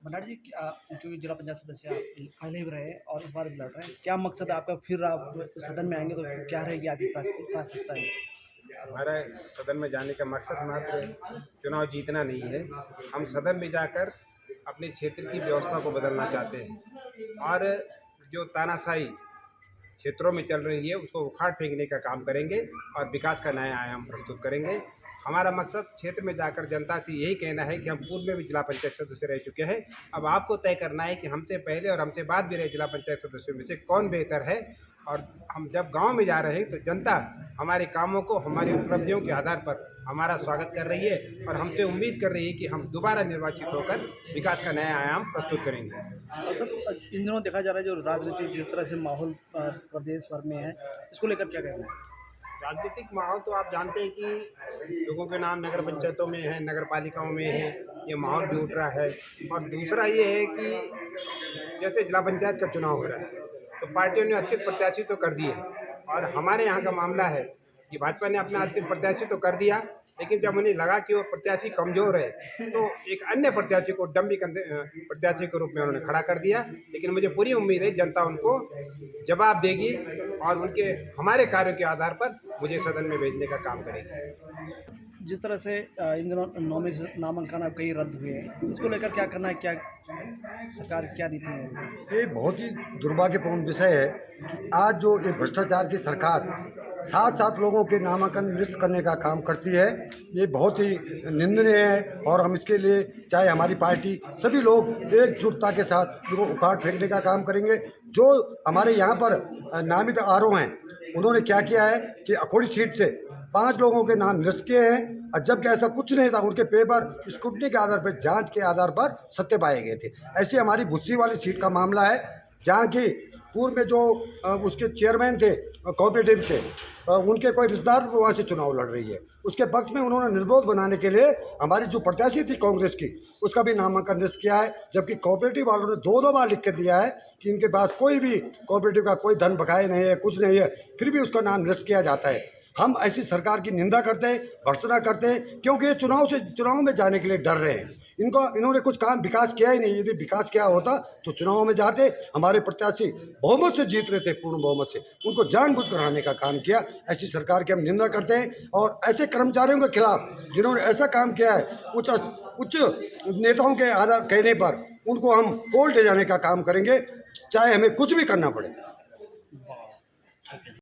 भंडारी जी क्योंकि जिला पंचायत सदस्य आप पहले भी रहे और इस बार भी लड़ रहे हैं, क्या मकसद है आपका? फिर आप सदन में आएंगे तो क्या रहेगी आपकी प्राथमिकता? हमारा सदन में जाने का मकसद मात्र चुनाव जीतना नहीं है। हम सदन में जाकर अपने क्षेत्र की व्यवस्था को बदलना चाहते हैं और जो तानाशाही क्षेत्रों में चल रही है उसको उखाड़ फेंकने का काम करेंगे और विकास का नया आयाम प्रस्तुत करेंगे। हमारा मकसद क्षेत्र में जाकर जनता से यही कहना है कि हम पूर्व में भी जिला पंचायत सदस्य रह चुके हैं। अब आपको तय करना है कि हमसे पहले और हमसे बाद भी रहे जिला पंचायत सदस्यों में से कौन बेहतर है। और हम जब गांव में जा रहे हैं तो जनता हमारे कामों को, हमारी उपलब्धियों के आधार पर हमारा स्वागत कर रही है और हमसे उम्मीद कर रही है कि हम दोबारा निर्वाचित होकर विकास का नया आयाम प्रस्तुत करेंगे। और सर, इन दिनों देखा जा रहा है जो राजनीति जिस तरह से माहौल प्रदेश भर में है, इसको लेकर क्या कहना है? राजनीतिक माहौल तो आप जानते हैं कि लोगों के नाम नगर पंचायतों में है, नगर पालिकाओं में है, ये माहौल भी उठ रहा है। और दूसरा ये है कि जैसे जिला पंचायत का चुनाव हो रहा है तो पार्टियों ने अधिकृत प्रत्याशी तो कर दिए और हमारे यहाँ का मामला है कि भाजपा ने अपना अधिकृत प्रत्याशी तो कर दिया, लेकिन जब उन्हें लगा कि वो प्रत्याशी कमज़ोर है तो एक अन्य प्रत्याशी को डम्मी प्रत्याशी के रूप में उन्होंने खड़ा कर दिया। लेकिन मुझे पूरी उम्मीद है जनता उनको जवाब देगी और उनके हमारे कार्यों के आधार पर मुझे सदन में भेजने का काम करेगी। जिस तरह से इन दिनों नामांकन अब कई रद्द हुए हैं, इसको लेकर क्या करना है? क्या सरकार क्या नीति है? ये बहुत ही दुर्भाग्यपूर्ण विषय है कि आज जो ये भ्रष्टाचार की सरकार साथ साथ लोगों के नामांकन निरस्त करने का काम करती है, ये बहुत ही निंदनीय है। और हम इसके लिए चाहे हमारी पार्टी सभी लोग एकजुटता के साथ इनको उखाड़ फेंकने का काम करेंगे। जो हमारे यहाँ पर नामित आरओ हैं, उन्होंने क्या किया है कि अखोड़ी सीट से 5 लोगों के नाम निरस्त किए हैं और जबकि ऐसा कुछ नहीं था। उनके पेपर स्क्रूटनी के आधार पर, जांच के आधार पर सत्य पाए गए थे। ऐसी हमारी भुस्सी वाली सीट का मामला है जहाँ की पूर्व में जो उसके चेयरमैन थे, कोऑपरेटिव थे, उनके कोई रिश्तेदार वहाँ से चुनाव लड़ रही है। उसके पक्ष में उन्होंने निर्विरोध बनाने के लिए हमारी जो प्रत्याशी थी कांग्रेस की, उसका भी नामांकन निरस्त किया है। जबकि कोऑपरेटिव वालों ने 2 बार लिख के दिया है कि इनके पास कोई भी कोऑपरेटिव का कोई धन बकाया नहीं है, कुछ नहीं है, फिर भी उसका नाम निरस्त किया जाता है। हम ऐसी सरकार की निंदा करते हैं, भर्त्सना करते हैं, क्योंकि ये चुनाव में जाने के लिए डर रहे हैं। इन्होंने कुछ काम विकास किया ही नहीं। यदि विकास किया होता तो चुनाव में जाते। हमारे प्रत्याशी बहुमत से जीत रहे थे, पूर्ण बहुमत से। उनको जानबूझकर हराने का काम किया। ऐसी सरकार की हम निंदा करते हैं और ऐसे कर्मचारियों के खिलाफ जिन्होंने ऐसा काम किया है, उच्च नेताओं के आधार कहने पर उनको हम कोर्ट ले जाने का काम करेंगे, चाहे हमें कुछ भी करना पड़े।